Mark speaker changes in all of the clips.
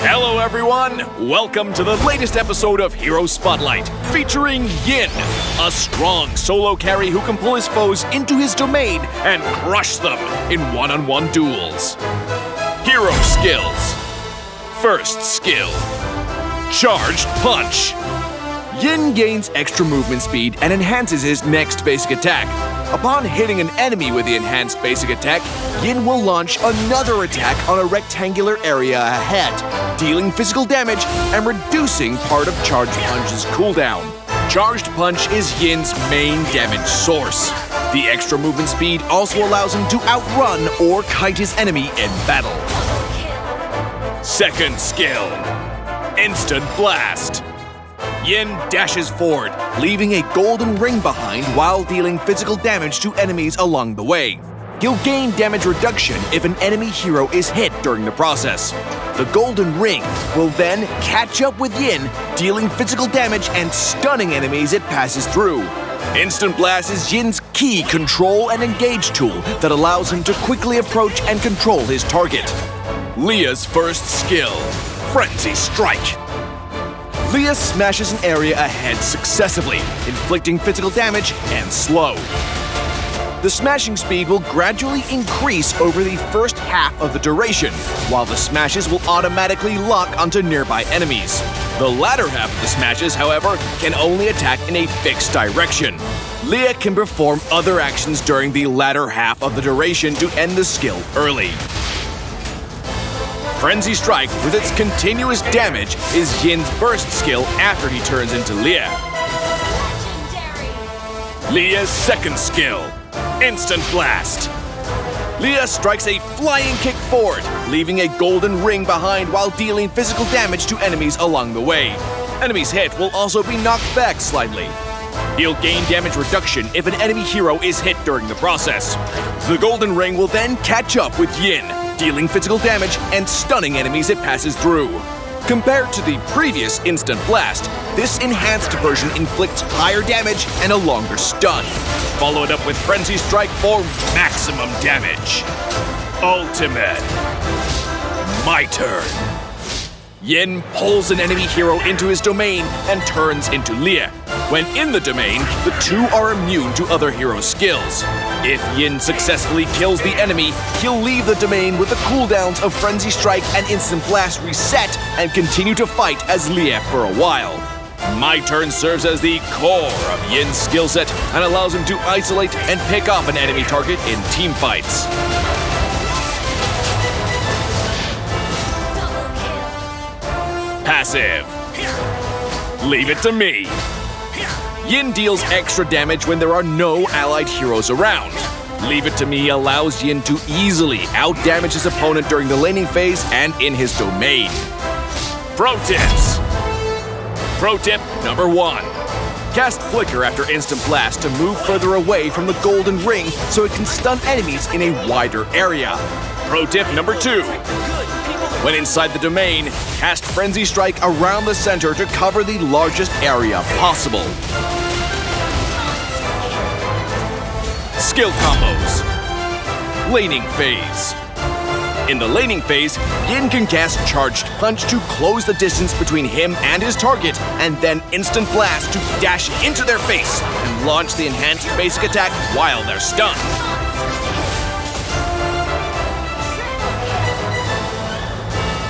Speaker 1: Hello everyone! Welcome to the latest episode of Hero Spotlight, featuring Yin, a strong solo carry who can pull his foes into his domain and crush them in one-on-one duels. Hero skills. First skill, Charged Punch. Yin gains extra movement speed and enhances his next basic attack. Upon hitting an enemy with the enhanced basic attack, Yin will launch another attack on a rectangular area ahead, dealing physical damage and reducing part of Charged Punch's cooldown. Charged Punch is Yin's main damage source. The extra movement speed also allows him to outrun or kite his enemy in battle. Second skill, Instant Blast. Yin dashes forward, leaving a golden ring behind while dealing physical damage to enemies along the way. He'll gain damage reduction if an enemy hero is hit during the process. The golden ring will then catch up with Yin, dealing physical damage and stunning enemies it passes through. Instant Blast is Yin's key control and engage tool that allows him to quickly approach and control his target. Leah's first skill, Frenzy Strike. Leah smashes an area ahead successively, inflicting physical damage and slow. The smashing speed will gradually increase over the first half of the duration, while the smashes will automatically lock onto nearby enemies. The latter half of the smashes, however, can only attack in a fixed direction. Leah can perform other actions during the latter half of the duration to end the skill early. Frenzy Strike, with its continuous damage, is Yin's burst skill after he turns into Leah. Leah's second skill, Instant Blast. Leah strikes a flying kick forward, leaving a golden ring behind while dealing physical damage to enemies along the way. Enemies hit will also be knocked back slightly. He'll gain damage reduction if an enemy hero is hit during the process. The golden ring will then catch up with Yin, dealing physical damage and stunning enemies it passes through. Compared to the previous Instant Blast, this enhanced version inflicts higher damage and a longer stun. Follow it up with Frenzy Strike for maximum damage. Ultimate. My turn. Yin pulls an enemy hero into his domain and turns into Leah. When in the domain, the two are immune to other hero skills. If Yin successfully kills the enemy, he'll leave the domain with the cooldowns of Frenzy Strike and Instant Blast reset and continue to fight as Leah for a while. My Turn serves as the core of Yin's skill set and allows him to isolate and pick off an enemy target in team fights. Passive. Leave it to me. Yin deals extra damage when there are no allied heroes around. Leave It to Me allows Yin to easily outdamage his opponent during the laning phase and in his domain. Pro tips. Pro tip number 1. Cast Flicker after Instant Blast to move further away from the golden ring so it can stun enemies in a wider area. Pro tip number 2. When inside the domain, cast Frenzy Strike around the center to cover the largest area possible. Skill combos. Laning phase. In the laning phase, Yin can cast Charged Punch to close the distance between him and his target, and then Instant Blast to dash into their face and launch the enhanced basic attack while they're stunned.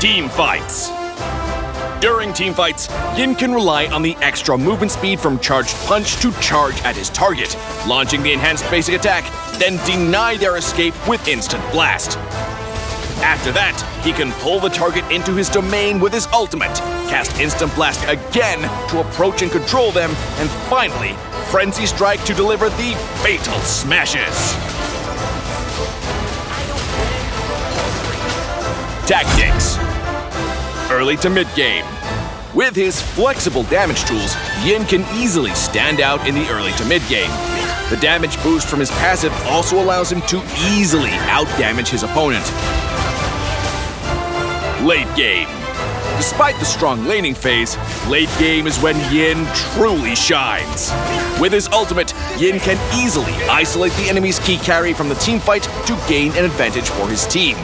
Speaker 1: Team fights. During team fights, Yin can rely on the extra movement speed from Charged Punch to charge at his target, launching the enhanced basic attack, then deny their escape with Instant Blast. After that, he can pull the target into his domain with his ultimate, cast Instant Blast again to approach and control them, and finally, Frenzy Strike to deliver the fatal smashes. Tactics. Early to mid-game. With his flexible damage tools, Yin can easily stand out in the early to mid-game. The damage boost from his passive also allows him to easily outdamage his opponent. Late game. Despite the strong laning phase, late game is when Yin truly shines. With his ultimate, Yin can easily isolate the enemy's key carry from the team fight to gain an advantage for his team.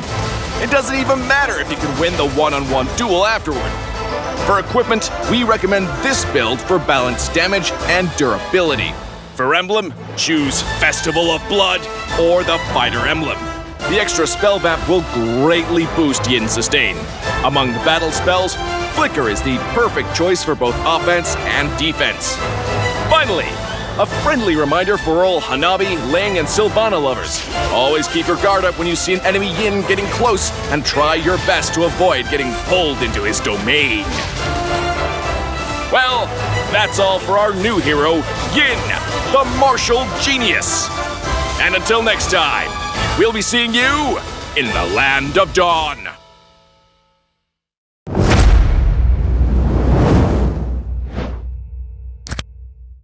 Speaker 1: It doesn't even matter if you can win the one-on-one duel afterward. For equipment, we recommend this build for balanced damage and durability. For emblem, choose Festival of Blood or the Fighter emblem. The extra spell vamp will greatly boost Yin's sustain. Among the battle spells, Flicker is the perfect choice for both offense and defense. Finally, a friendly reminder for all Hanabi, Ling, and Sylvana lovers. Always keep your guard up when you see an enemy Yin getting close, and try your best to avoid getting pulled into his domain. Well, that's all for our new hero, Yin, the martial genius. And until next time, we'll be seeing you in the Land of Dawn.